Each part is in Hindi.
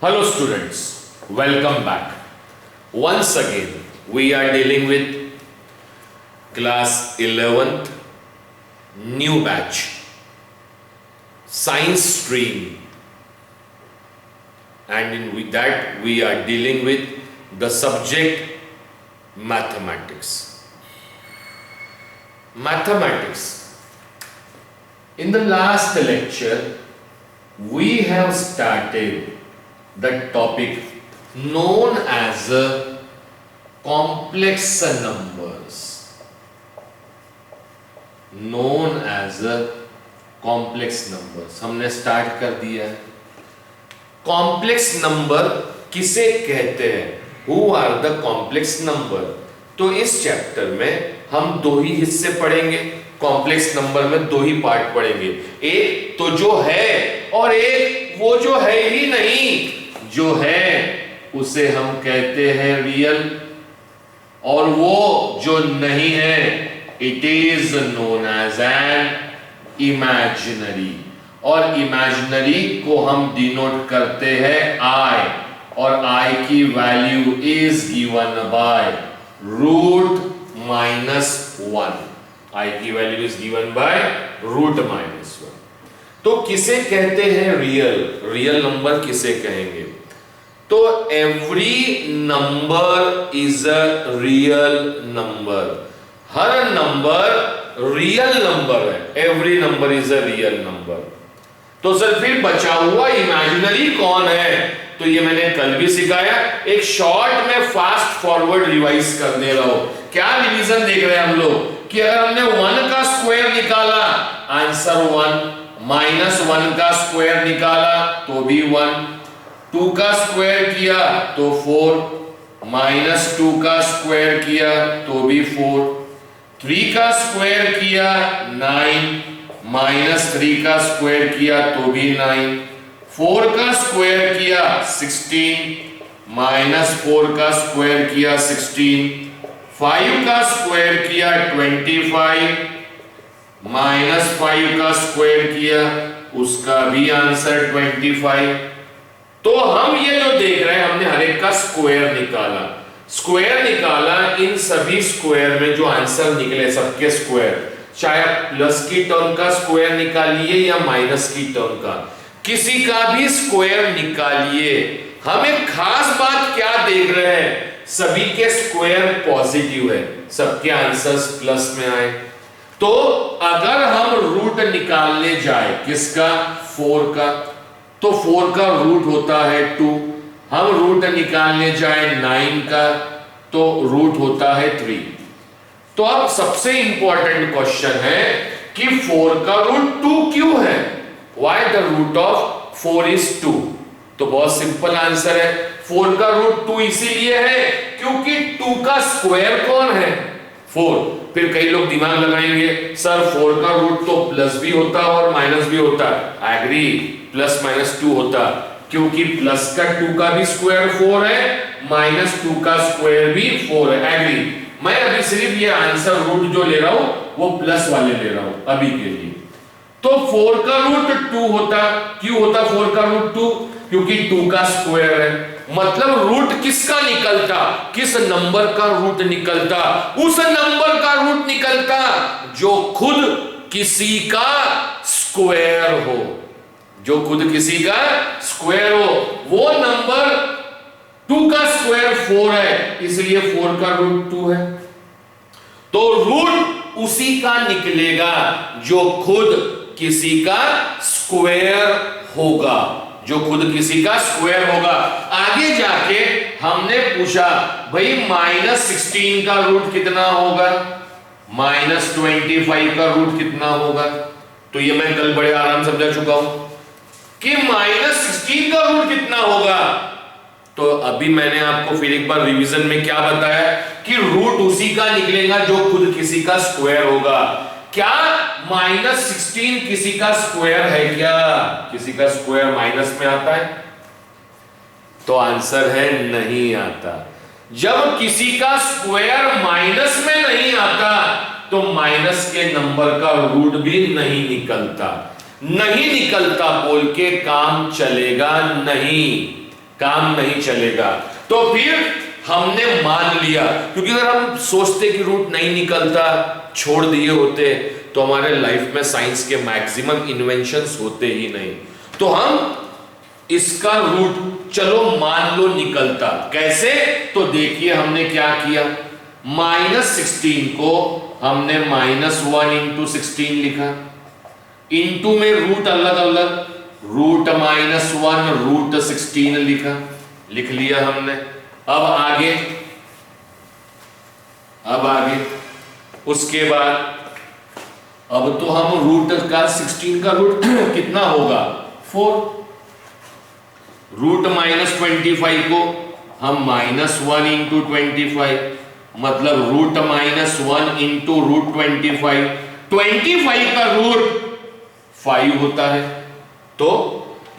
Hello students, welcome back. Once again, we are dealing with class 11th, new batch, science stream, and with that we are dealing with the subject mathematics. Mathematics. In the last lecture, we have started the topic known as complex numbers. Known as complex numbers. हमने स्टार्ट कर दिया है. कॉम्प्लेक्स नंबर किसे कहते हैं? Who are the complex number? तो इस चैप्टर में हम दो ही हिस्से पढ़ेंगे. कॉम्प्लेक्स नंबर में दो ही पार्ट पढ़ेंगे. एक तो जो है और एक वो जो है ही नहीं. जो है उसे हम कहते हैं रियल, और वो जो नहीं है it is known as an imaginary. और इमेजिनरी को हम डिनोट करते हैं आई, और आई की value is given by √-1. I की वैल्यू इज गिवन बाय √-1. तो किसे कहते हैं रियल? रियल नंबर किसे कहेंगे? तो every number is a real number. हर नंबर रियल नंबर है. Every number is a real number. तो सर फिर बचा हुआ इमेजिनरी कौन है? तो ये मैंने कल भी सिखाया. एक शॉर्ट में फास्ट फॉरवर्ड रिवाइज करने रहो. क्या रिवीजन देख रहे हैं हम लोग कि अगर हमने 1 का स्क्वायर निकाला आंसर 1, -1 का स्क्वायर निकाला तो भी 1, 2 का स्क्वायर किया तो 4, -2 का स्क्वायर किया तो भी 4, 3 का स्क्वायर किया 9, -3 का स्क्वायर किया तो भी 9, 4 का स्क्वायर किया 16, -4 का स्क्वायर किया 16, 5 का स्क्वायर किया 25, -5 का स्क्वायर किया उसका भी आंसर 25. तो हम ये जो देख रहे हैं, हमने हर एक का स्क्वायर निकाला. स्क्वायर निकाला, इन सभी स्क्वायर में जो आंसर निकले सबके स्क्वायर, चाहे प्लस की टर्म का स्क्वायर निकालिए या माइनस की टर्म का, किसी का भी स्क्वायर निकालिए. हम एक खास बात क्या देख रहे हैं? सभी के स्क्वायर पॉजिटिव है, सबके आंसर्स प्लस में आए. तो अगर हम रूट निकालने जाए किसका? 4 का, तो 4 का रूट होता है 2. हम रूट निकालने जाए 9 का तो रूट होता है 3. तो अब सबसे इंपॉर्टेंट क्वेश्चन है कि 4 का रूट 2 क्यों है? Why the root of 4 is 2? तो बहुत सिंपल आंसर है. 4 का रूट 2 इसीलिए है क्योंकि 2 का स्क्वायर कौन है? 4. फिर कई लोग दिमाग लगाएंगे, सर 4 का रूट तो प्लस भी होता और माइनस भी होता. एग्री, +-2 होता क्योंकि प्लस का 2 का भी स्क्वायर 4 है, -2 का स्क्वायर भी 4 है. एग्री. मैं अभी सिर्फ ये आंसर रूट जो ले रहा हूं वो प्लस वाले ले रहा हूं अभी के लिए. तो 4 का रूट 2 होता. क्यों होता 4 का रूट 2? क्योंकि 2 का स्क्वायर है. मतलब रूट किसका निकलता? किस नंबर का रूट निकलता? उस नंबर का रूट निकलता जो खुद किसी का स्क्वायर हो. जो खुद किसी का स्क्वायर हो. वो नंबर 2 का स्क्वायर 4 है, इसलिए 4 का रूट 2 है. तो रूट उसी का निकलेगा जो खुद किसी का स्क्वायर होगा. जो खुद किसी का स्क्वायर होगा. आगे जाके हमने पूछा भाई -16 का रूट कितना होगा, -25 का रूट कितना होगा. तो ये मैं कल बड़े आराम समझा चुका हूं कि -16 का रूट कितना होगा. तो अभी मैंने आपको फिर एक बार रिवीजन में क्या बताया कि रूट उसी का निकलेगा जो खुद किसी का स्क्वायर होगा. क्या -16 किसी का स्क्वायर है? क्या किसी का स्क्वायर माइनस में आता है? तो आंसर है नहीं आता. जब किसी का स्क्वायर माइनस में नहीं आता तो माइनस के नंबर का रूट भी नहीं निकलता. नहीं निकलता बोल के काम चलेगा नहीं. काम नहीं चलेगा। तो फिर हमने मान लिया, क्योंकि अगर हम सोचते कि रूट नहीं निकलता, छोड़ दिए होते, तो हमारे लाइफ में साइंस के मैक्सिमम इन्वेंशंस होते ही नहीं। तो हम इसका रूट चलो मान लो निकलता, कैसे? तो देखिए हमने क्या किया, -16 को हमने -1 इंटू 16 लिखा, इंटू में रूट अलग अलग, रूट -1 रूट 16 लिख लिया हमने। अब आगे उसके बाद अब तो हम रूट का 16 का रूट कितना होगा 4, रूट -25 को हम -1 इंटू 25, मतलब रूट -1 इंटू रूट 25 का रूट 5 होता है। तो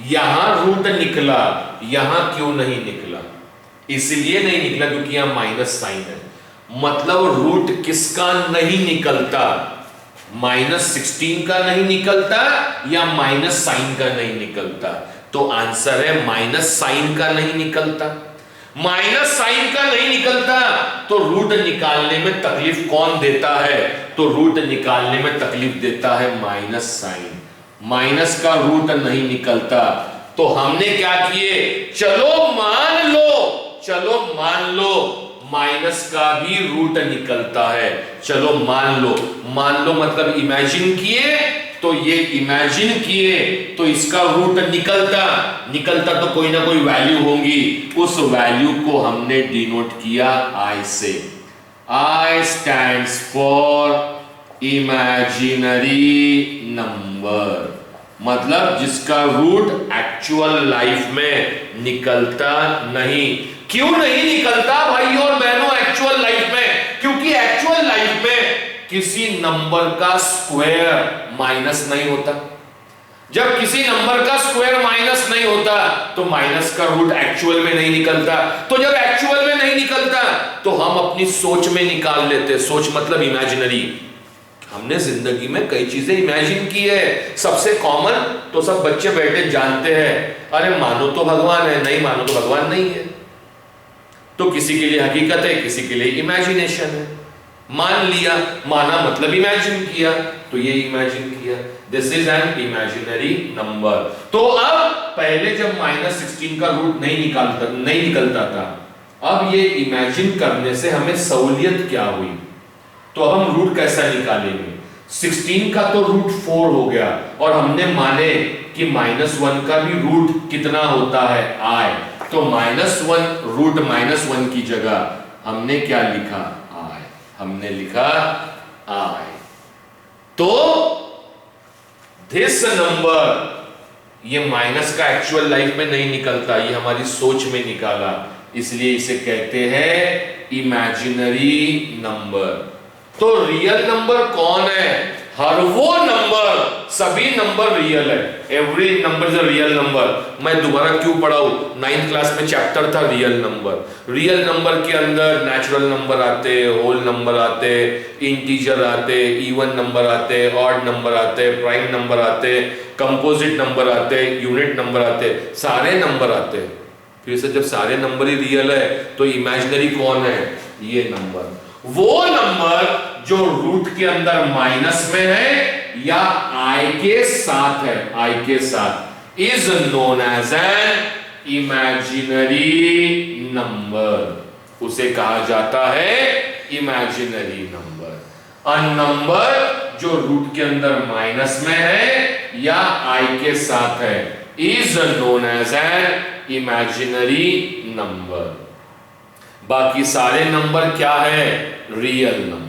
यहां रूट निकला, यहां क्यों नहीं निकला? इसलिए नहीं निकला क्योंकि यहां माइनस साइन है, मतलब रूट किसका नहीं निकलता, -16 का नहीं निकलता या माइनस साइन का नहीं निकलता। तो आंसर है माइनस साइन का नहीं निकलता। माइनस साइन का नहीं निकलता तो रूट निकालने में तकलीफ कौन देता है? तो रूट निकालने में तकलीफ देता है माइनस साइन। माइनस का रूट नहीं निकलता तो हमने क्या किए, चलो मान लो माइनस का भी रूट निकलता है। चलो मान लो मतलब इमेजिन किए, तो ये इमेजिन किए तो इसका रूट निकलता तो कोई ना कोई वैल्यू होगी, उस वैल्यू को हमने डिनोट किया I से। I stands for imaginary number, मतलब जिसका रूट एक्चुअल लाइफ में निकलता नहीं। क्यों नहीं निकलता भाई और बहनों एक्चुअल लाइफ में? क्योंकि एक्चुअल लाइफ में किसी नंबर का स्क्वायर माइनस नहीं होता। जब किसी नंबर का स्क्वायर माइनस नहीं होता तो माइनस का रूट एक्चुअल में नहीं निकलता। तो जब एक्चुअल में नहीं निकलता तो हम अपनी सोच में निकाल लेते। सोच मतलब इमेजिनरी। हमने जिंदगी में कई चीजें इमेजिन की है, सबसे कॉमन तो सब बच्चे बैठे जानते हैं, अरे मानो तो भगवान है, नहीं मानो तो भगवान नहीं है। तो किसी के लिए हकीकत है, किसी के लिए इमेजिनेशन है। मान लिया, माना मतलब इमेजिन किया, तो ये इमेजिन किया, this is an imaginary number. तो अब पहले जब -16 का रूट नहीं निकलता था, अब ये इमेजिन करने से हमें सहूलियत क्या हुई? तो अब हम रूट कैसा निकालेंगे? 16 का तो रूट 4 हो गया और हमने माने कि -1 का भी रूट कितना होता है I, तो -1 रूट -1 की जगह हमने क्या लिखा I, हमने लिखा I। तो दिस नंबर, ये माइनस का एक्चुअल लाइफ में नहीं निकलता, ये हमारी सोच में निकाला, इसलिए इसे कहते हैं इमेजिनरी नंबर। तो रियल नंबर कौन है? हर वो नंबर, सभी नंबर रियल है, every number is a real number. मैं दोबारा क्यों पढ़ाऊं? 9th क्लास में चैप्टर था रियल नंबर। रियल नंबर के अंदर नेचुरल नंबर आते, होल नंबर आते, इंटीजर आते, इवन नंबर आते, ऑड नंबर आते, प्राइम नंबर आते, कंपोजिट नंबर आते, यूनिट नंबर आते, सारे नंबर आते। फिर से जब सारे नंबर ही रियल है तो इमेजिनरी कौन है? ये नंबर, वो नंबर जो रूट के अंदर माइनस में है या I के साथ है, I के साथ, is known as an imaginary number. उसे कहा जाता है इमेजिनरी नंबर। अ नंबर जो रूट के अंदर माइनस में है या I के साथ है is known as an imaginary number. बाकी सारे नंबर क्या है? Real number.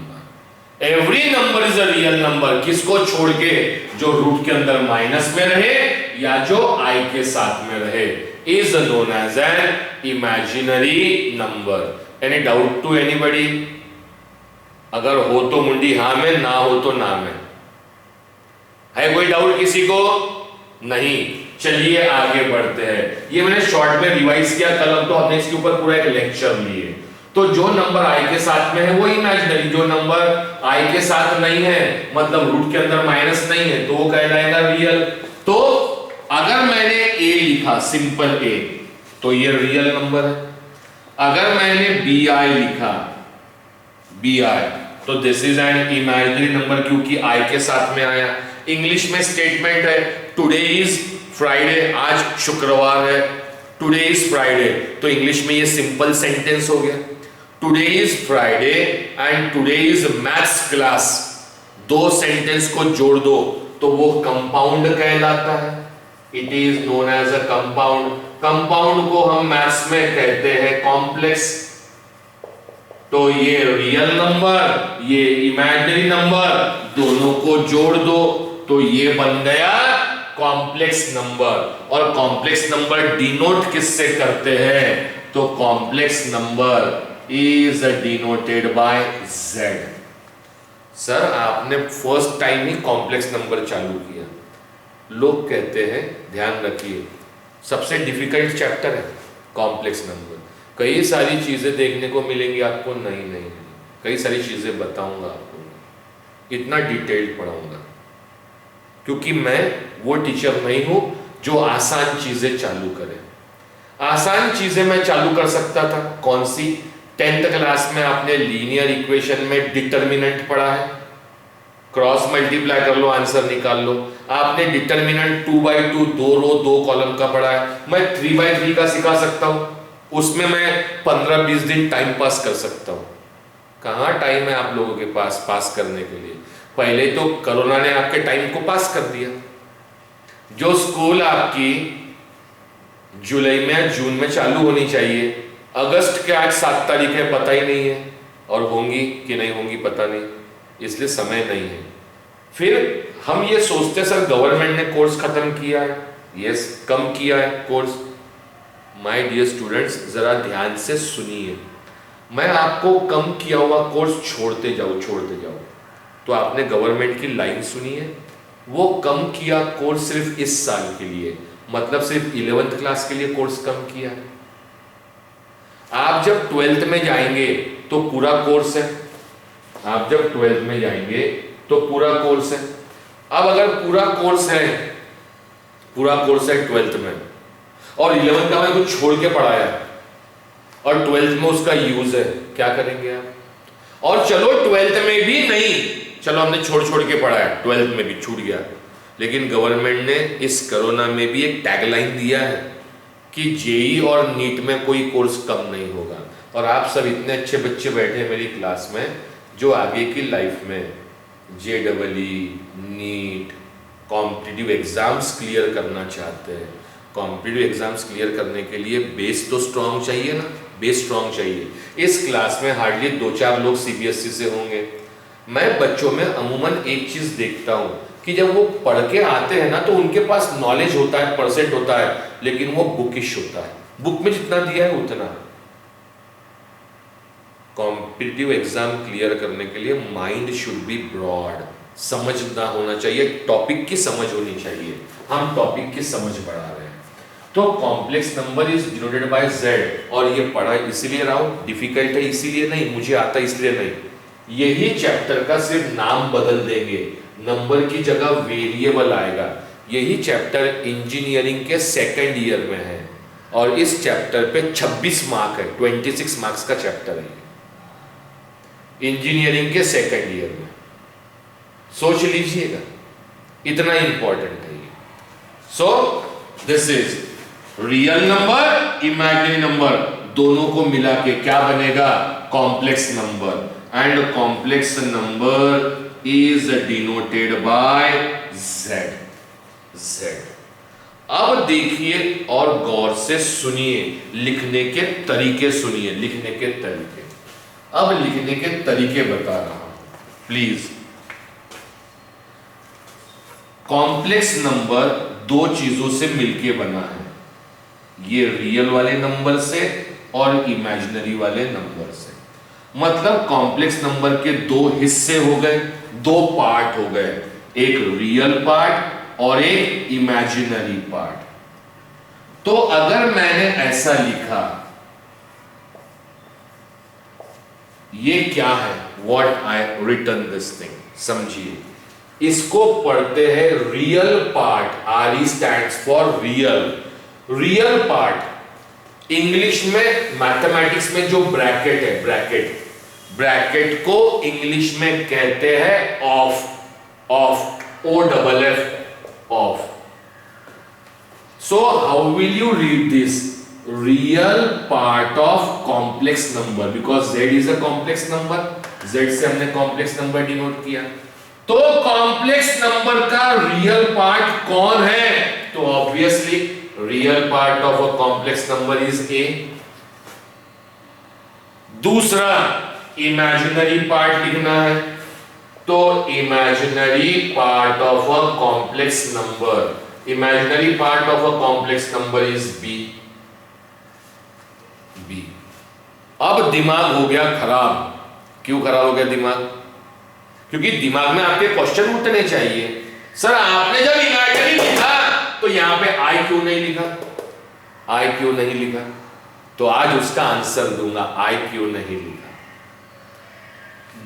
Every number is a real number, किसको छोड़ के? जो रूट के अंदर माइनस में रहे या जो I के साथ में रहे, is known as an imaginary number. Any doubt to anybody? अगर हो तो मुंडी हाँ में, ना हो तो ना में। है कोई डाउट किसी को? नहीं। चलिए आगे बढ़ते हैं। ये मैंने शॉर्ट में रिवाइज किया, कल तो हमने इसके ऊपर पूरा एक लेक्चर लिए। तो जो नंबर I के साथ में है वो इमेजिनरी, जो नंबर I के साथ नहीं है मतलब रूट के अंदर माइनस नहीं है तो वो कहलाएगा रियल। तो अगर मैंने A लिखा, सिंपल A, तो ये रियल नंबर है। अगर मैंने BI लिखा, BI, तो this is an imaginary number क्योंकि I के साथ में आया। इंग्लिश में स्टेटमेंट है टुडे इज फ्राइडे, आज शुक्रवार है, टुडे इज फ्राइडे, तो इंग्लिश में ये सिंपल सेंटेंस हो गया। Today is Friday and today is maths class, दो सेंटेंस को जोड़ दो तो वो कंपाउंड कहलाता है। It is known as a compound. Compound को हम मैथ्स में कहते हैं कॉम्प्लेक्स। तो ये रियल नंबर, ये इमेजिनरी नंबर, दोनों को जोड़ दो तो ये बन गया कॉम्प्लेक्स नंबर। और कॉम्प्लेक्स नंबर डिनोट किससे करते हैं? तो complex number is denoted by Z। Sir आपने फर्स्ट टाइम ही कॉम्प्लेक्स नंबर चालू किया। लोग कहते हैं, ध्यान रखिए, सबसे डिफिकल्ट चैप्टर है कॉम्प्लेक्स नंबर। कई सारी चीजें देखने को मिलेंगी आपको, नहीं, कई सारी चीजें बताऊंगा आपको, इतना डिटेल्ड पढ़ाऊंगा, क्योंकि मैं वो टीचर नहीं हूं जो आसान चीजें चालू करे। आसान चीजें मैं चालू कर सकता था, कौन सी? 10th क्लास में आपने लीनियर इक्वेशन में डिटर्मिनेंट पढ़ा है, क्रॉस मल्टीप्लाई कर लो, आंसर निकाल लो। आपने डिटर्मिनेंट 2/2, 2 रो 2 कॉलम का पढ़ा है। मैं 3/3 का सिखा सकता हूं, उसमें मैं 15-20 दिन टाइम पास कर सकता हूं। कहां टाइम है आप लोगों के पास पास करने के लिए? पहले तो कोरोना ने आपके टाइम को पास कर दिया। जो स्कूल आपकी जुलाई में जून में चालू होनी चाहिए, अगस्त के आज 7 तारीख है, पता ही नहीं है, और होंगी कि नहीं होंगी पता नहीं, इसलिए समय नहीं है। फिर हम ये सोचते सर गवर्नमेंट ने कोर्स खत्म किया है। यस, कम किया है कोर्स। माय डियर स्टूडेंट्स, जरा ध्यान से सुनिए, मैं आपको कम किया हुआ कोर्स छोड़ते जाओ। तो आपने गवर्नमेंट की लाइन सुनी है, वो कम किया कोर्स सिर्फ इस साल के लिए, मतलब सिर्फ 11th क्लास के लिए कोर्स कम किया है। आप जब 12th में जाएंगे तो पूरा कोर्स है। आप जब 12th में जाएंगे तो पूरा कोर्स है। अब अगर पूरा कोर्स है 12th में, और 11th का मैं कुछ छोड़ के पढ़ाया और 12th में उसका यूज है, क्या करेंगे आप? और चलो 12th में भी नहीं, चलो हमने छोड़ के पढ़ाया, 12th में भी छूट गया, लेकिन गवर्नमेंट ने इस कोरोना में भी एक टैगलाइन दिया है कि जेई और नीट में कोई कोर्स कम नहीं होगा। और आप सब इतने अच्छे बच्चे बैठे मेरी क्लास में जो आगे की लाइफ में JEE, NEET, competitive exams clear करना चाहते हैं। कॉम्पिटिटिव एग्जाम्स क्लियर करने के लिए बेस तो स्ट्रांग चाहिए ना, बेस स्ट्रांग चाहिए। इस क्लास में हार्डली 2-4 लोग CBSE से होंगे। मैं बच्चों में अमूमन एक चीज देखता हूं कि जब वो पढ़ के आते हैं ना तो उनके पास नॉलेज होता है, परसेंट होता है, लेकिन वो बुकिश होता है। बुक में जितना दिया है उतना। कॉम्पिटिटिव एग्जाम क्लियर करने के लिए माइंड शुड बी ब्रॉड, समझना होना चाहिए, टॉपिक की समझ होनी चाहिए। हम टॉपिक की समझ बढ़ा रहे हैं। तो complex number is denoted by Z, और ये पढ़ा इसीलिए रहा हूं, डिफिकल्ट है इसीलिए नहीं, मुझे आता इसलिए नहीं। यही चैप्टर का सिर्फ नाम बदल देंगे, नंबर की जगह वेरिएबल आएगा। यही चैप्टर इंजीनियरिंग के 2nd ईयर में है, और इस चैप्टर पे 26 मार्क है, 26 मार्क्स का चैप्टर है इंजीनियरिंग के 2nd ईयर में। सोच लीजिएगा, इतना इंपॉर्टेंट है ये। So this is real number, imaginary number, दोनों को मिला के क्या बनेगा? Complex number. And complex number is denoted by Z। अब देखिए और गौर से सुनिए, लिखने के तरीके सुनिए, लिखने के तरीके। अब लिखने के तरीके बता रहा हूं प्लीज। कॉम्प्लेक्स नंबर दो चीजों से मिलके बना है, ये रियल वाले नंबर से और इमेजिनरी वाले नंबर से। मतलब कॉम्प्लेक्स नंबर के दो हिस्से हो गए, दो पार्ट हो गए, एक रियल पार्ट और एक इमेजिनरी पार्ट। तो अगर मैंने ऐसा लिखा, ये क्या है? What I written this thing, समझिए। इसको पढ़ते हैं real part, RE stands for real. Real part English में मैथमेटिक्स में जो ब्रैकेट है, ब्रैकेट को इंग्लिश में कहते हैं of, O double F, of. So how will you read this? Real part of complex number, because Z is a complex number. Z से हमने complex number डिनोट किया. तो complex number का real part कौन है? तो obviously real part of a complex number is A. दूसरा imaginary part लिखना है, तो imaginary part of a complex number, imaginary part of a complex number is B. अब दिमाग हो गया खराब. क्यों खराब हो गया दिमाग? क्योंकि दिमाग में आपके क्वेश्चन उठने चाहिए. सर आपने जब इमेजिनरी लिखा तो यहां पे आई क्यों नहीं लिखा? आई क्यों नहीं लिखा? तो आज उसका आंसर दूंगा, आई क्यों नहीं लिखा.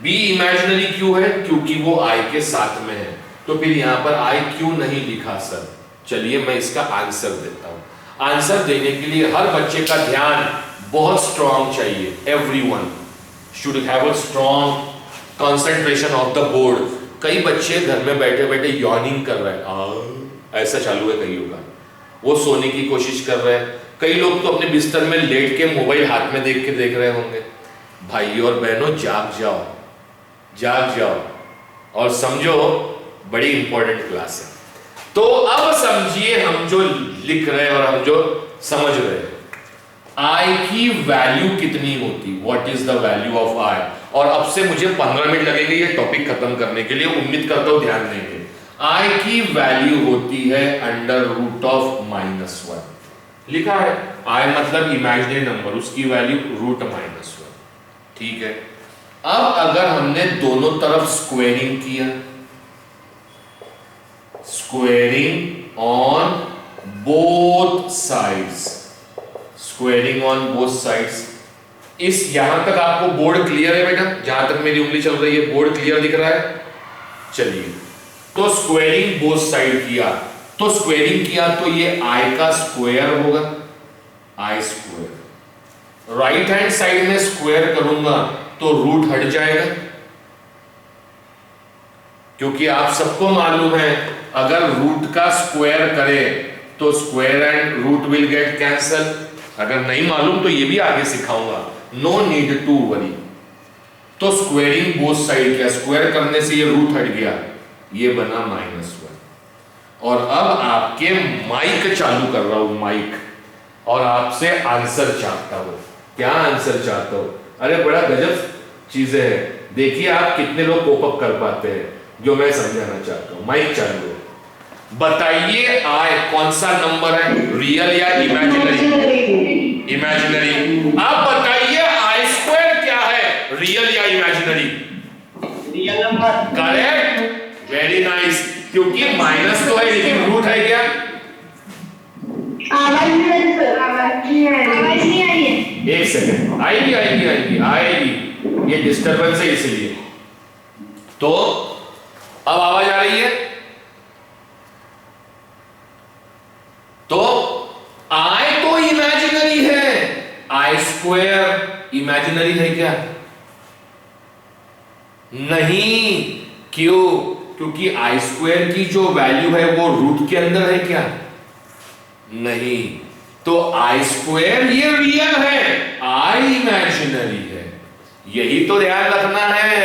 बी इमेजिनरी क्यों है? क्योंकि वो आई के साथ में है. तो फिर यहां पर आई क्यों नहीं लिखा सर? चलिए मैं इसका आंसर देता हूं. आंसर देने के लिए हर बच्चे का ध्यान बहुत स्ट्रांग चाहिए. Everyone should have a strong concentration of the board. कई बच्चे घर में बैठे बैठे यॉर्निंग कर रहे हैं, ऐसा चालू है कईयों का. वो सोने की कोशिश कर रहे हैं. कई लोग तो अपने बिस्तर में लेट के मोबाइल हाथ में देख के देख रहे होंगे. भाइयों और बहनों जाग जाओ, जाग जाओ और समझो बड़ी इंपॉर्टेंट क्लास है. तो अब समझिए हम जो लिख रहे हैं और हम जो समझ रहे हैं. आई की वैल्यू कितनी होती? What is the value of i? और अब से मुझे 15 मिनट लगेंगे ये टॉपिक खत्म करने के लिए. उम्मीद करता हूं ध्यान देंगे. आई की वैल्यू होती है अंडर रूट ऑफ -1. लिखा है आई मतलब इमेजिनरी नंबर, उसकी वैल्यू रूट -1. ठीक है. अब अगर हमने दोनों तरफ स्क्वेयरिंग किया, squaring on both sides, squaring on both sides. इस यहां तक आपको बोर्ड क्लियर है बेटा? जहां तक मेरी उंगली चल रही है बोर्ड क्लियर दिख रहा है? चलिए, तो स्क्वेयरिंग बोथ साइड किया, तो स्क्वेयरिंग किया तो ये आई का स्क्वायर होगा, आई स्क्वायर. राइट हैंड साइड में स्क्वायर करूंगा तो रूट हट जाएगा, क्योंकि आप सबको मालूम है अगर रूट का स्क्वायर करे तो square and root will get cancel. अगर नहीं मालूम तो ये भी आगे सिखाऊंगा, नो नीड टू वरी. तो स्क्वेयरिंग बोथ साइड किया, स्क्वायर करने से ये रूट हट गया, ये बना -1. और अब आपके माइक चालू कर रहा हूं, माइक, और आपसे आंसर चाहता हूं. क्या आंसर चाहता हूं? अरे बड़ा गजब चीजें हैं. देखिए आप कितने लोग कोप अप कर पाते हैं जो मैं समझाना चाहता हूं. माइक चालू है. बताइए आई कौन सा नंबर है, रियल या इमेजिनरी? इमेजिनरी. आप बताइए आई स्क्वायर क्या है, रियल या imaginary? Real number. Correct, very nice. क्योंकि माइनस तो है लेकिन रूट है क्या? आवाज नहीं आ रही सर, आवाज नहीं आ रही है. एक सेकंड, आएगी आएगी आएगी आएगी. ये डिस्टरबेंस है इसलिए. तो अब आवाज आ रही है? तो आई तो इमेजिनरी है, आई स्क्वायर इमेजिनरी है क्या? नहीं. क्यों? क्योंकि आई स्क्वायर की जो वैल्यू है वो रूट के अंदर है क्या? नहीं. तो आई स्क्वायर ये रियल है, आई इमेजिनरी है. यही तो ध्यान रखना है,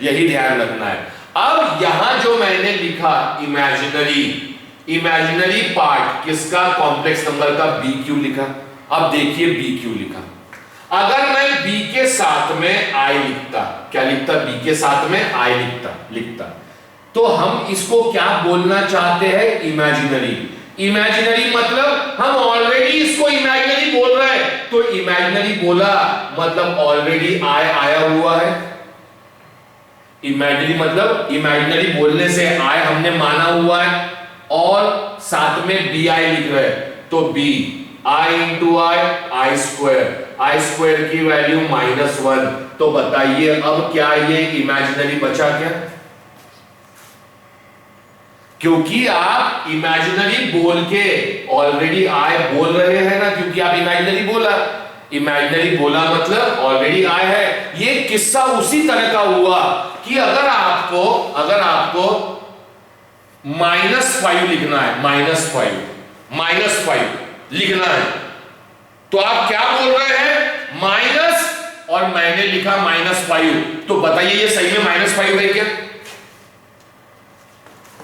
यही ध्यान रखना है. अब यहां जो मैंने लिखा इमेजिनरी, इमेजिनरी पार्ट किसका? कॉम्प्लेक्स नंबर का. बी क्यों लिखा? अब देखिए बी क्यों लिखा. अगर मैं बी के साथ में आई लिखता, क्या लिखता? बी के साथ में आई लिखता तो हम इसको क्या बोलना चाहते हैं? इमेजिनरी. इमेजिनरी मतलब हम ऑलरेडी इसको इमेजिनरी बोल रहे हैं, तो इमेजिनरी बोला मतलब ऑलरेडी आई आया हुआ है. इमेजिनरी मतलब इमेजिनरी बोलने से आई हमने माना हुआ है और साथ में बी आई लिख रहे हैं, तो B I into I square. I square की वैल्यू -1. तो बताइए अब क्या ये इमेजिनरी बचा क्या? क्योंकि आप इमेजिनरी बोल के ऑलरेडी आई बोल रहे हैं ना, क्योंकि आप इमेजिनरी बोला, इमेजिनरी बोला मतलब ऑलरेडी आई है। ये किस्सा उसी तरह का हुआ कि अगर आपको -5 लिखना है, -5 लिखना है, तो आप क्या बोल रहे हैं, माइनस, और मैंने लिखा -5, तो बताइए ये सही में -5 है क्या?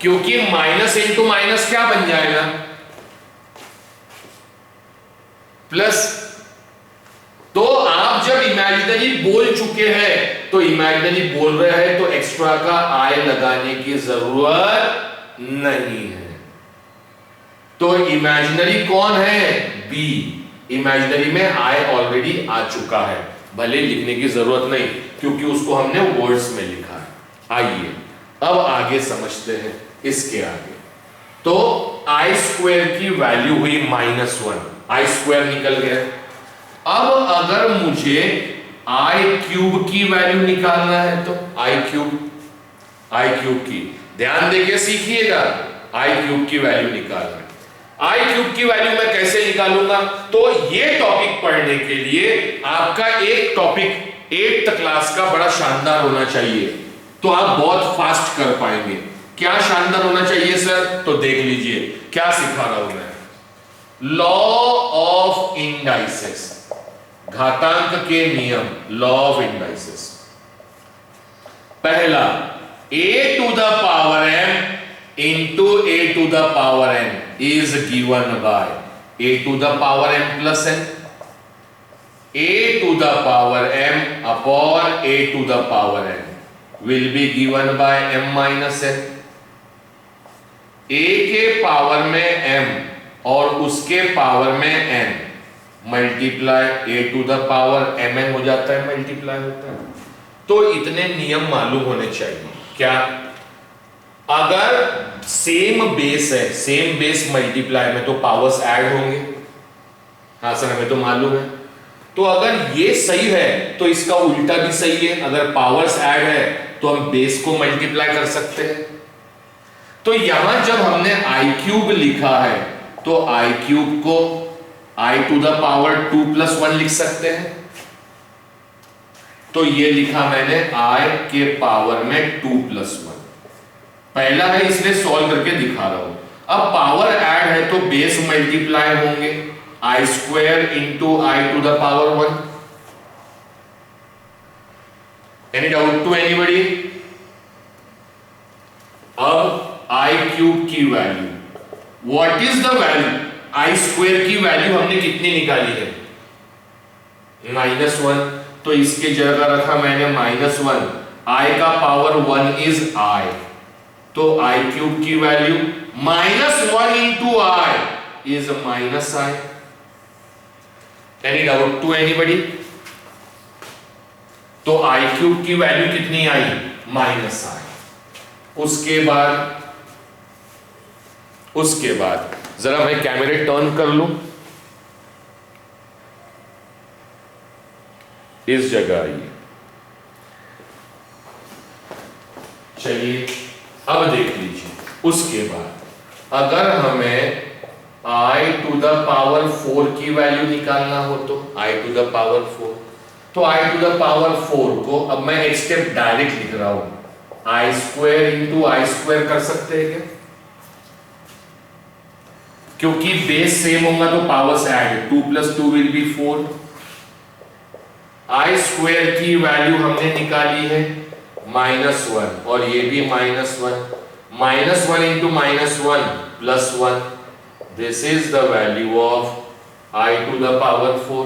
क्योंकि माइनस इंटू माइनस क्या बन जाएगा, प्लस। तो आप जब इमेजिनरी बोल चुके हैं, तो इमेजिनरी बोल रहे हैं, तो एक्स्ट्रा का आई लगाने की जरूरत नहीं है। तो इमेजिनरी कौन है, बी। इमेजिनरी में आई ऑलरेडी आ चुका है, भले लिखने की जरूरत नहीं, क्योंकि उसको हमने वर्ड्स में लिखा है। आइए अब आगे समझते हैं इसके आगे। तो आई स्क्वायर की वैल्यू हुई -1, आई स्क्वायर निकल गया। अब अगर मुझे आई क्यूब की वैल्यू निकालना है, तो आई क्यूब की ध्यान देके सीखिएगा, आई क्यूब की वैल्यू निकालना है। आई क्यूब की वैल्यू मैं कैसे निकालूंगा, तो ये टॉपिक पढ़ने के लिए आपका एक टॉपिक 8th क्लास का बड़ा शानदार होना चाहिए, तो आप बहुत फास्ट कर पाएंगे। क्या शानदार होना चाहिए सर, तो देख लीजिए क्या सिखा रहा हूं मैं। लॉ ऑफ इंडाइसेस, घातांक के नियम, लॉ ऑफ इंडाइसेस। पहला, a to the power m into a to the power n is given by a to the power m plus n, a to the power m upon a to the power n will be given by m minus n। a के पावर में m और उसके पावर में n multiply a to the power mn हो जाता है, मल्टीप्लाई होता है। तो इतने नियम मालूम होने चाहिए। क्या, अगर सेम बेस है, सेम बेस मल्टीप्लाई में तो पावर्स ऐड होंगे, हाँ सर हमें तो मालूम है। तो अगर ये सही है तो इसका उल्टा भी सही है, अगर पावर्स ऐड है तो हम बेस को मल्टीप्लाई कर सकते हैं। तो यहां जब हमने आई क्यूब लिखा है, तो आई क्यूब को आई टू द पावर 2 + 1 लिख सकते हैं। तो ये लिखा मैंने आई के पावर में 2 + 1। पहला है इसलिए सॉल्व करके दिखा रहा हूं। अब पावर ऐड है तो बेस मल्टीप्लाई होंगे, i square into i to the power 1। Any doubt to anybody? अब आई क्यूब की value, what is the value, i square की वैल्यू हमने कितनी निकाली है, -1। तो इसके जगह रखा मैंने -1, आई का पावर 1 इज आई, तो आई क्यूब की value -1 into I is -i। Any doubt to anybody? तो आई क्यूब की वैल्यू कितनी आई, -i। उसके बाद जरा मैं कैमरे टर्न कर लूं, इस जगह आइए। चलिए अब देख लीजिए, उसके बाद अगर हमें आई टू द पावर 4 की वैल्यू निकालना हो, तो आई टू द पावर 4, तो आई टू द पावर 4 को अब मैं एक स्टेप डायरेक्ट लिख रहा हूं, I square into I square कर सकते हैं क्या, क्योंकि बेस सेम होगा तो पावर्स ऐड, 2 + 2 विल बी 4। आई स्क्वायर की वैल्यू हमने निकाली है -1, और ये भी -1, -1 इंटू -1 + 1, this is the value of I to the power 4।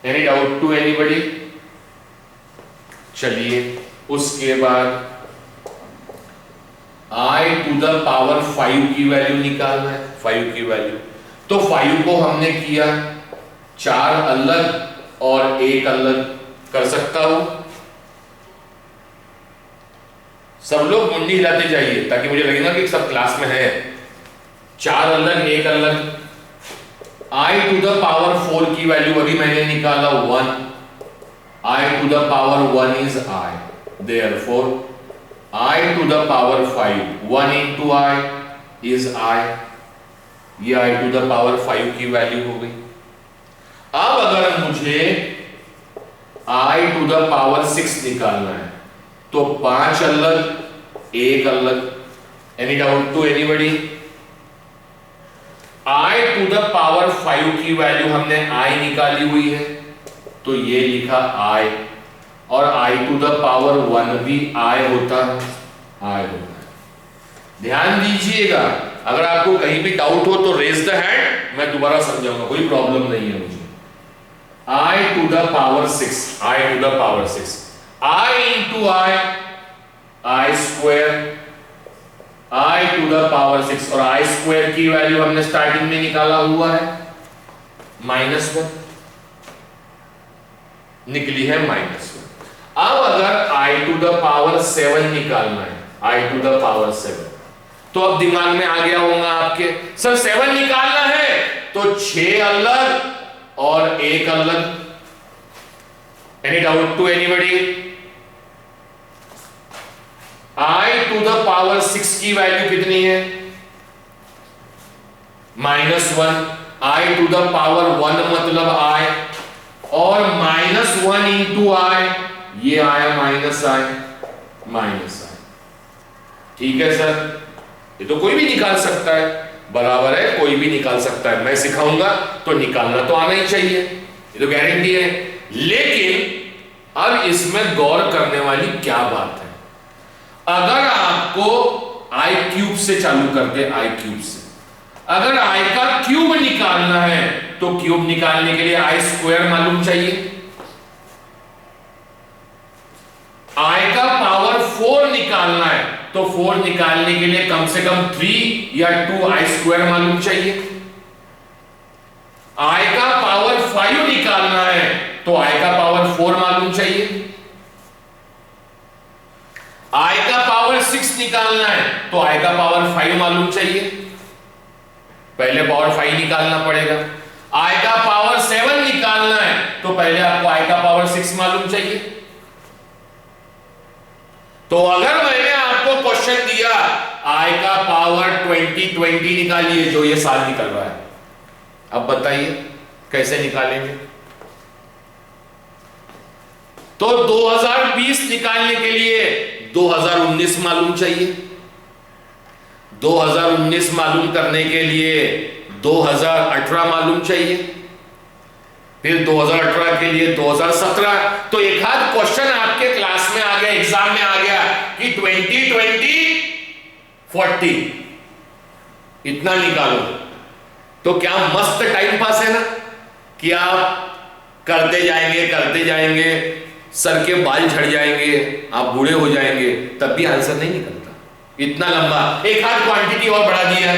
Any doubt to anybody? चलिए उसके बाद आई टू द पावर 5 की वैल्यू निकालना है, 5 की वैल्यू। तो 5 को हमने किया 4 अलग और 1 अलग कर सकता हूं। सब लोग मुंडी हिलाते जाइए ताकि मुझे लगे ना कि सब क्लास में है। 4 अलग 1 अलग। आई टू द पावर 4 की वैल्यू अभी मैंने निकाला 1, i to the power 1 is i, therefore I to the power 5, 1 into I is I, ये I to the power 5 की वैल्यू हो गई। अब अगर मुझे I to the power 6 निकालना है तो 5 अलग, 1 अलग। Any doubt to anybody? I to the power 5 की वैल्यू हमने I निकाली हुई है तो ये लिखा I, और I to the power 1 भी I होता है, I होता है। ध्यान दीजिएगा, अगर आपको कहीं भी डाउट हो तो रेज द हैंड, मैं दोबारा समझाऊंगा, कोई प्रॉब्लम नहीं है मुझे। I to the power 6, I to the power 6, I into I square, I to the power 6, और I square की वैल्यू हमने स्टार्टिंग में निकाला हुआ है -1, निकली है -1। अब अगर I to the power 7 निकालना है, I to the power 7, तो अब दिमाग में आ गया होगा आपके, सर 7 निकालना है तो 6 अलग और 1 अलग। Any doubt to anybody? I to the power 6 की वैल्यू कितनी है? -1। I to the power 1 मतलब I, और -1 into I, ये आया -I। ठीक है सर, ये तो कोई भी निकाल सकता है, बराबर है, कोई भी निकाल सकता है। मैं सिखाऊंगा तो निकालना तो आना ही चाहिए, ये तो गारंटी है। लेकिन अब इसमें गौर करने वाली क्या बात है, अगर आपको I क्यूब से चालू करते, I क्यूब से, अगर I का क्यूब निकालना है तो क्यूब निकालने के लिए I स्क्वायर मालूम चाहिए। I का पावर 4 निकालना है तो 4 निकालने के लिए कम से कम 3 या 2 I स्क्वायर मालूम चाहिए। I का पावर 5 निकालना है तो I का पावर 4 मालूम चाहिए। I का पावर 6 निकालना है तो I का पावर 5 मालूम चाहिए। पहले पावर 5 निकालना पड़ेगा। I का पावर 7 निकालना है तो पहले आपको I का पावर 6 मालूम चाहिए। तो अगर मैंने आपको क्वेश्चन दिया I का पावर 20 निकालिए, जो ये साल निकल रहा है, अब बताइए कैसे निकालेंगे? तो 2020 निकालने के लिए 2019 मालूम चाहिए, 2019 मालूम करने के लिए 2018 मालूम चाहिए, फिर 2018 के लिए 2017। तो एक आध क्वेश्चन आपके क्लास में आ गया, एग्जाम में आ गया कि 20 इतना निकालो, तो क्या मस्त टाइम पास है ना, कि आप करते जाएंगे, सर के बाल झड़ जाएंगे, आप बूढ़े हो जाएंगे, तब भी आंसर नहीं निकलता इतना लंबा। एक आध क्वांटिटी और बढ़ा दिया,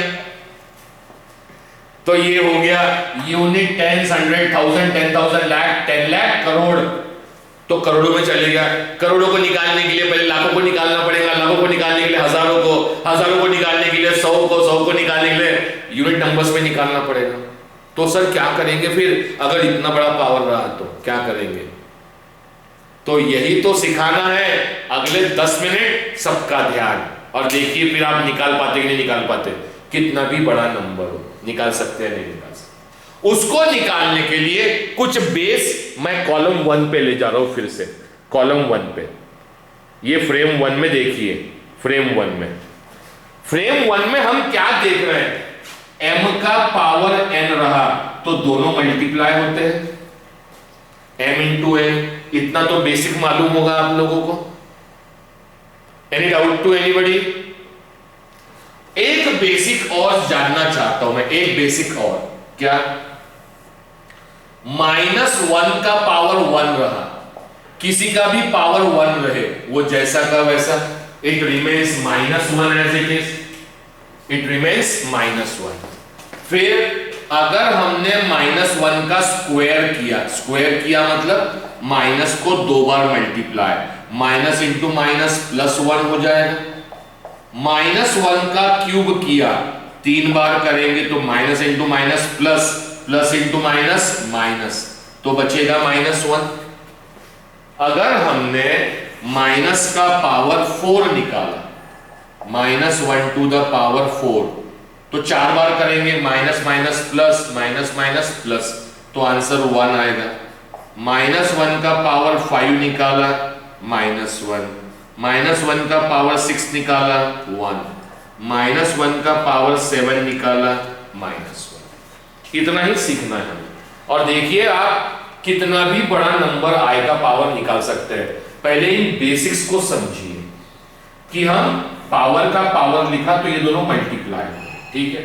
तो ये हो गया यूनिट, 10, 100, 1000, 10,000, लाख, 10 लाख, करोड़, तो करोड़ों में चले गया। करोड़ों को निकालने के लिए पहले लाखों को निकालना पड़ेगा, लाखों को निकालने के लिए हजारों को, हजारों को निकालने के लिए 100 को, 100 को निकालने के लिए यूनिट नंबर्स में निकालना पड़ेगा। तो सर क्या करेंगे फिर, अगर इतना बड़ा पावर रहा तो क्या करेंगे? तो यही तो सिखाना है, अगले 10 मिनट सबका ध्यान, और देखिए फिर आप निकाल पाते कि नहीं निकाल पाते। कितना भी बड़ा नंबर हो, निकाल सकते हैं नहीं निकाल सकते। उसको निकालने के लिए कुछ बेस मैं कॉलम 1 पे ले जा रहा हूं, फिर से कॉलम 1 पे। ये फ्रेम 1 में देखिए, फ्रेम 1 में हम क्या देख रहे हैं, m का पावर n रहा तो दोनों मल्टीप्लाई होते हैं, m इंटू n। इतना तो बेसिक मालूम होगा आप लोगों को। Any doubt to anybody? एक बेसिक और जानना चाहता हूं मैं, एक बेसिक और, क्या? -1 का पावर 1 रहा, किसी का भी पावर 1 रहे, वो जैसा का वैसा, it remains -1 as it is, it remains -1। फिर अगर हमने -1 का स्क्वायर किया मतलब माइनस को 2 बार मल्टीप्लाई, माइनस इंटू माइनस +1 हो जाएगा। -1 का क्यूब किया 3 बार करेंगे तो minus into minus plus, plus into minus minus, तो बचेगा -1। अगर हमने माइनस का पावर 4 निकाला, -1 टू द पावर 4, तो 4 बार करेंगे, minus minus plus, minus minus plus, तो आंसर 1 आएगा। -1 का पावर 5 निकाला, -1, -1 का पावर 6 निकाला, 1, -1 का पावर 7 निकाला, -1। इतना ही सीखना है हमें। और देखिए आप कितना भी बड़ा नंबर i का पावर निकाल सकते हैं। पहले इन बेसिक्स को समझिए कि हम पावर का पावर लिखा तो ये दोनों मल्टीप्लाई है, ठीक है।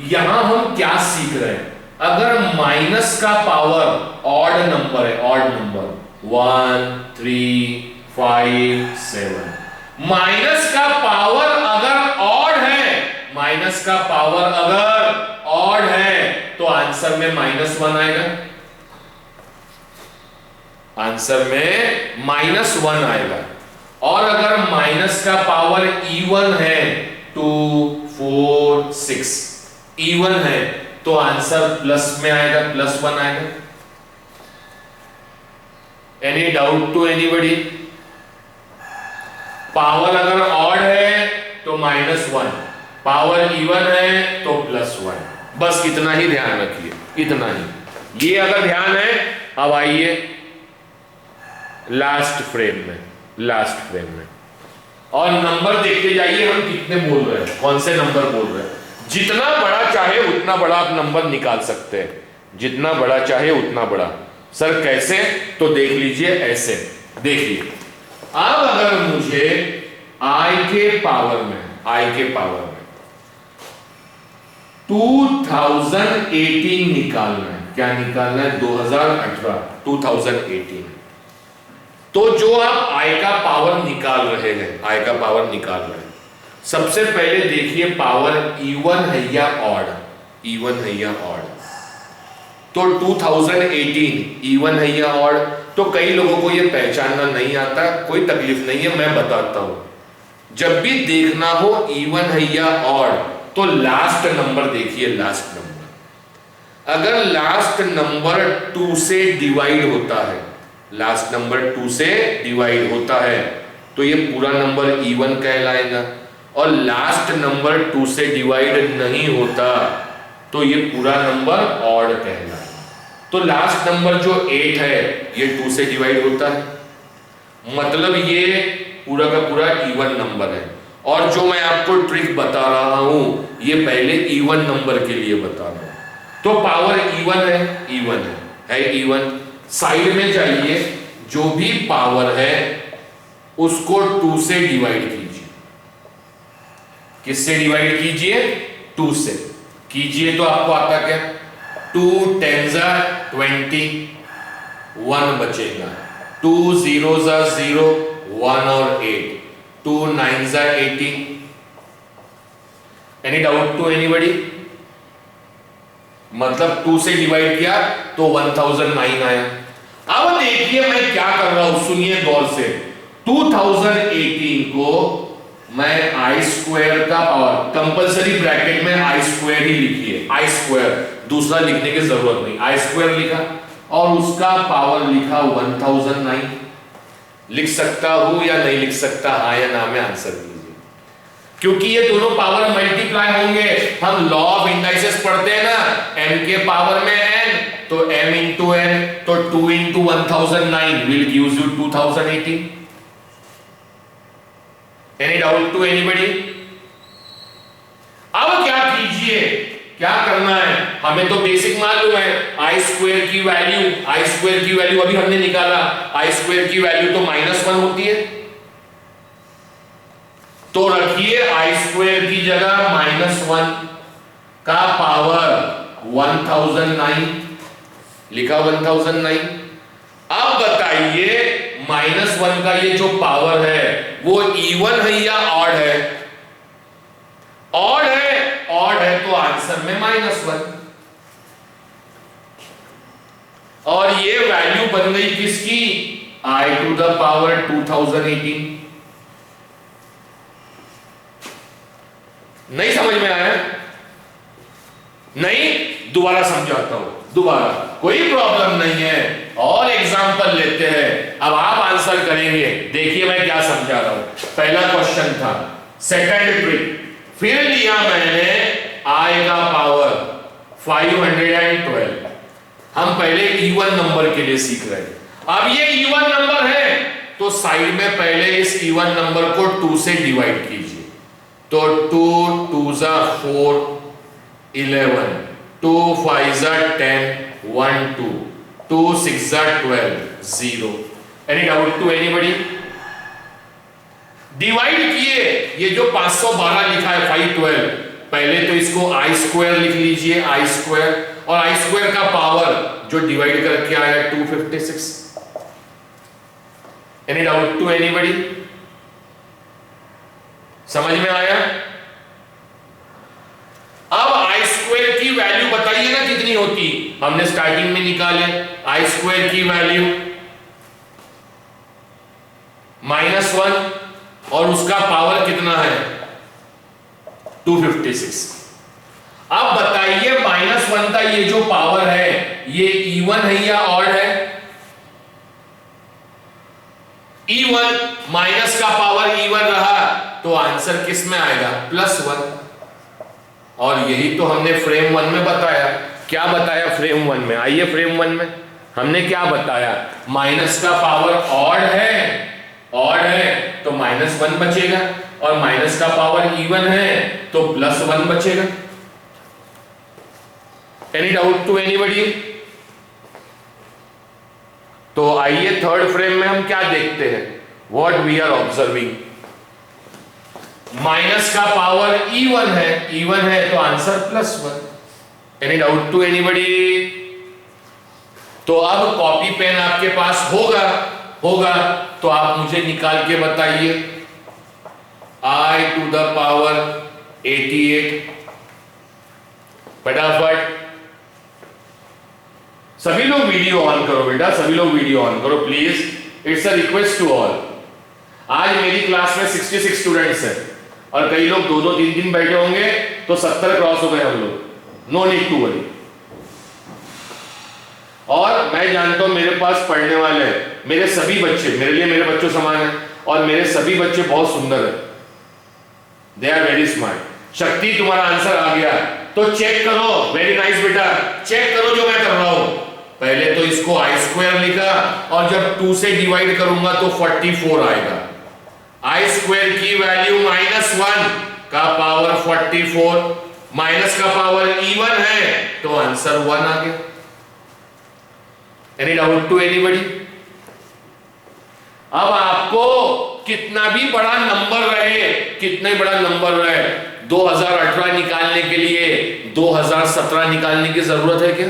यहां हम क्या सीख रहे हैं, अगर माइनस का पावर ऑड नंबर है, ऑड नंबर 1 3 5 7, माइनस का पावर अगर ऑड है, माइनस का पावर अगर ऑड है तो आंसर में -1 आएगा, आंसर में -1 आएगा। और अगर माइनस का पावर इवन है 2 4 6 इवन है तो आंसर प्लस में आएगा, +1 आएगा। Any doubt to anybody? Power अगर ऑड है तो -1, पावर इवन है तो +1। बस इतना ही ध्यान रखिए, इतना ही। ये अगर ध्यान है, अब आइए लास्ट फ्रेम में, लास्ट फ्रेम में, और नंबर देखते जाइए हम कितने बोल रहे हैं, कौन से नंबर बोल रहे हैं। जितना बड़ा चाहे उतना बड़ा आप नंबर निकाल सकते हैं, जितना बड़ा चाहे उतना बड़ा। सर कैसे? तो देख लीजिए, ऐसे देखिए। अब अगर मुझे i के पावर में 2018 निकालना है, क्या निकालना है? 2018। तो जो आप i का पावर निकाल रहे हैं, i का पावर निकाल रहे हैं, सबसे पहले देखिए पावर इवन है या ऑड, इवन है या ऑड। तो 2018 इवन है या ऑड? तो कई लोगों को ये पहचानना नहीं आता, कोई तकलीफ नहीं है, मैं बताता हूं। जब भी देखना हो इवन है या ऑड, तो लास्ट नंबर देखिए, लास्ट नंबर। अगर लास्ट नंबर 2 से डिवाइड होता है, लास्ट नंबर 2 से डिवाइड होता है तो ये पूरा नंबर इवन कहलाएगा। और लास्ट नंबर 2 से डिवाइड नहीं होता तो ये पूरा नंबर ऑड कहलाएगा। तो लास्ट नंबर जो 8 है ये 2 से डिवाइड होता है, मतलब ये पूरा का पूरा इवन नंबर है। और जो मैं आपको ट्रिक बता रहा हूं ये पहले इवन नंबर के लिए बता रहा हूं। तो पावर इवन है, इवन है इवन। साइड में जाइए, जो भी पावर है उसको 2 से डिवाइड कीजिए। किससे डिवाइड कीजिए? 2 से कीजिए तो आपको आता क्या? 2 10 20, 1 बचेगा, 2 0 0, 1 और 8, 2 9 18। Any doubt to anybody? मतलब 2 से डिवाइड किया तो 1009 आया। अब देखिए मैं क्या कर रहा हूं, सुनिए गौर से। 2018 को मैं i² का पावर, कंपलसरी ब्रैकेट में i² ही लिखिए, i², दूसरा लिखने की जरूरत नहीं, i² लिखा और उसका पावर लिखा 1009। लिख सकता हूं या नहीं लिख सकता? हाँ या ना में आंसर दीजिए, क्योंकि ये दोनों पावर मल्टीप्लाई होंगे। हम लॉ ऑफ इंडाइसेस पढ़ते हैं ना, m के पावर में n तो m इंटू n, तो 2 into 1009 will gives you 2018। Any doubt to anybody? अब क्या कीजिए, क्या करना है, हमें तो बेसिक मालूम है, i² की वैल्यू अभी हमने निकाला, i² की वैल्यू तो -1 होती है। तो रखिए i² की जगह -1 का पावर 1009 लिखा, 1009। अब बताइए -1 का ये जो पावर है वो इवन है या ऑड है? ऑड है, ऑड है तो आंसर में -1। और ये वैल्यू बन गई किसकी? i to the power 2018। नहीं समझ में आया? नहीं, दोबारा समझाता हूं, दोबारा, कोई प्रॉब्लम नहीं है। और एग्जांपल लेते हैं। अब आप आंसर करेंगे, देखिए मैं क्या समझा रहा हूं। पहला क्वेश्चन था सेकंड ट्रिक, फिर लिया मैंने i का पावर 512। हम पहले इवन नंबर के लिए सीख रहे हैं। अब ये इवन नंबर है तो साइड में पहले इस इवन नंबर को 2 से डिवाइड कीजिए। तो 2 2 जा 4 11, 2 5 जा 10 1 2, 2 6 जा 12 0। Any doubt to anybody? Divide किए, ये जो 512 लिखा है 512, पहले तो इसको i स्क्वायर लिख लीजिए, i स्क्वायर, और i स्क्वायर का पावर जो डिवाइड करके आया 256। Any doubt to anybody? समझ में आया? अब i स्क्वायर की वैल्यू बताइए ना कितनी होती, हमने स्टार्टिंग में निकाले। i स्क्वायर की वैल्यू -1 और उसका पावर कितना है 256। अब बताइए -1 का ये जो पावर है ये इवन है या ऑड है? इवन, माइनस का पावर इवन रहा तो आंसर किस में आएगा? +1। और यही तो हमने फ्रेम 1 में बताया। क्या बताया फ्रेम 1 में? आइए फ्रेम 1 में हमने क्या बताया? माइनस का पावर ऑड है तो -1 बचेगा, और माइनस का पावर इवन है तो +1 बचेगा। Any doubt to anybody? तो आइए थर्ड फ्रेम में हम क्या देखते हैं, what we are observing. Minus का पावर इवन है तो answer +1। Any doubt to anybody? तो अब कॉपी पेन आपके पास होगा तो आप मुझे निकाल के बताइए। i to the power 88, फटाफट सभी लोग वीडियो ऑन करो बेटा, सभी लोग वीडियो ऑन करो please, it's a request to all. आज मेरी क्लास में 66 स्टूडेंट्स हैं और कई लोग 2-2 3-3 बैठे होंगे तो 70 क्रॉस हो गए हम लोग। No need to worry. और मैं जानता हूं मेरे पास पढ़ने वाले मेरे सभी बच्चे मेरे लिए मेरे बच्चों समान हैं, और मेरे सभी बच्चे बहुत सुंदर हैं, दे आर वेरी स्मार्ट। शक्ति तुम्हारा आंसर आ गया तो चेक करो, वेरी नाइस बेटा, चेक करो जो मैं कर रहा हूं। पहले तो इसको i स्क्वायर लिखा और जब 2 से डिवाइड करूंगा तो 44 आएगा। i स्क्वायर की वैल्यू -1 का पावर 44, माइनस का पावर इवन है तो आंसर 1 आ गया। Any doubt to anybody? अब आपको कितना भी बड़ा नंबर रहे 2018 निकालने के लिए 2017 निकालने की जरूरत है क्या?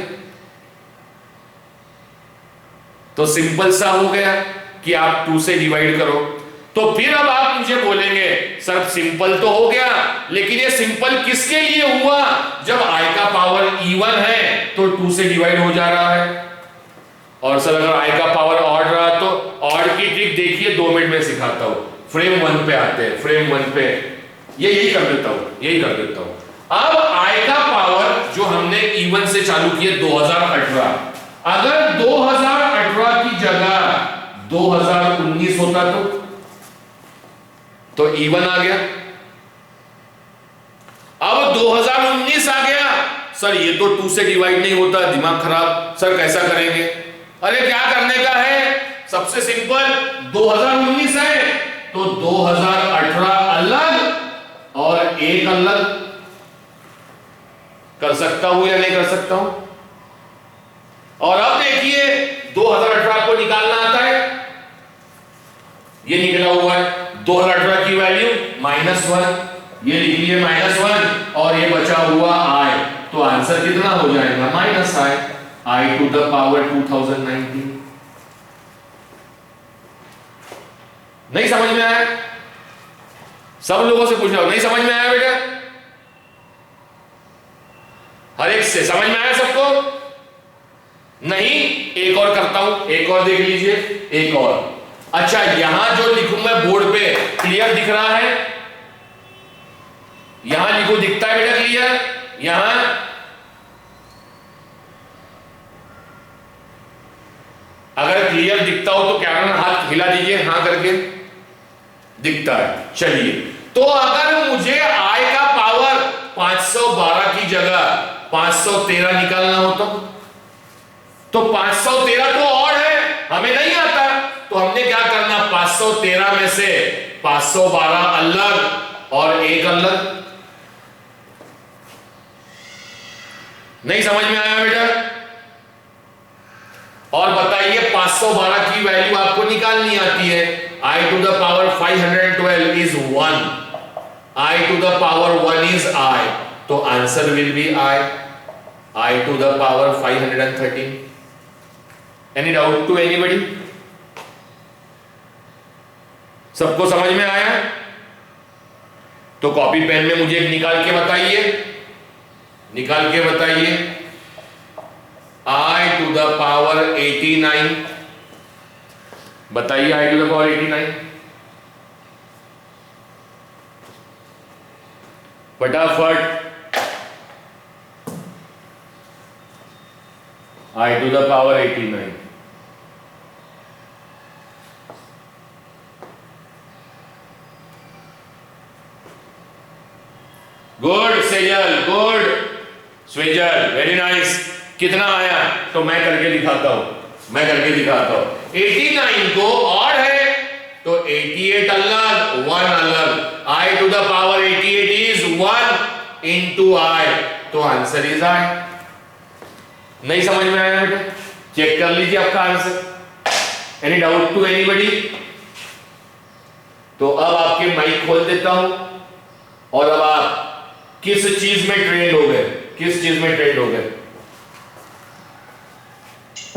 तो सिंपल सा हो गया कि आप 2 से डिवाइड करो। तो फिर अब आप मुझे बोलेंगे सर सिंपल तो हो गया, लेकिन ये सिंपल किसके लिए हुआ? जब i का पावर इवन है तो 2 से डिवाइड हो जा रहा है। और सर अगर i का पावर ऑड रहा तो ऑड की ट्रिक देखिए, 2 मिनट में सिखाता हूं। फ्रेम 1 पे आते हैं, फ्रेम 1 पे यही कर देता हूं। अब i का पावर जो हमने इवन से चालू किया 2018, अगर 2018 की जगह 2019 होता तो इवन आ गया। अब 2019 आ गया, सर ये तो 2 से डिवाइड नहीं होता, दिमाग खराब, सर कैसा करेंगे? अरे क्या करने का है, सबसे सिंपल 2019 है तो 2018 अलग और एक अलग कर सकता हूं या नहीं कर सकता हूं? और अब देखिए 2018 को निकालना आता है, ये निकला हुआ है 2018 की वैल्यू -1, ये लिख लिए -1 और ये बचा हुआ i, तो आंसर कितना हो जाएगा -i to the power 2019। नहीं समझ में आया? सब लोगों से पूछ रहा हूं, नहीं समझ में आया बेटा? हर एक से समझ में आया सबको? नहीं, एक और करता हूं, एक और देख लीजिए, एक और। अच्छा यहां जो लिखूंगा बोर्ड पे क्लियर दिख रहा है? यहां लिखो, दिखता है बेटा क्लियर? यहां अगर क्लियर दिखता हो तो कैमरा में हाथ हिला दीजिए, हाँ करके। दिखता है, चलिए। तो अगर मुझे I का पावर 512 की जगह 513 निकालना हो तो 513 तो और है, हमें नहीं आता, तो हमने क्या करना, 513 में से 512 अलग और एक अलग। नहीं समझ में आया बेटा? और बताइए 512 की वैल्यू आपको निकालनी आती है। I to the power 512 is 1, I to the power 1 is I, तो answer will be I to the power 513। Any doubt to anybody? सबको समझ में आया? तो कॉपी पेन में मुझे एक निकाल के बताइए, निकाल के बताइए। I to the power 89, बताइए I to the power 89, फटाफट। I to the power 89, good Sejal, good Swejal, very nice. कितना आया तो मैं करके दिखाता हूं, मैं करके दिखाता हूं। 89 को और है तो 88 अलग 1 अलग, I to the power 88 is 1 into I, तो आंसर इज I। नहीं समझ में आया बेटा? चेक कर लीजिए आपका answer. Any doubt to anybody? तो अब आपके माइक खोल देता हूं और अब आप किस चीज में ट्रेंड हो गए, किस चीज में ट्रेंड हो गए?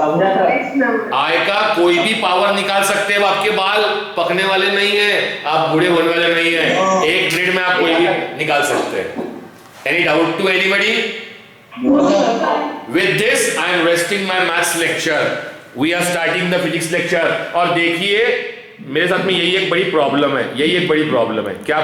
I का कोई भी पावर निकाल सकते हैं, आपके बाल पकने वाले नहीं है, आप बूढ़े होने वाले नहीं है, एक मिनट में आप कोई भी निकाल सकते हैं। Any doubt to anybody? With this I am resting my maths lecture. We are starting the physics lecture। और देखिए मेरे साथ में यही एक बड़ी प्रॉब्लम है, यही एक बड़ी प्रॉब्लम है। क्या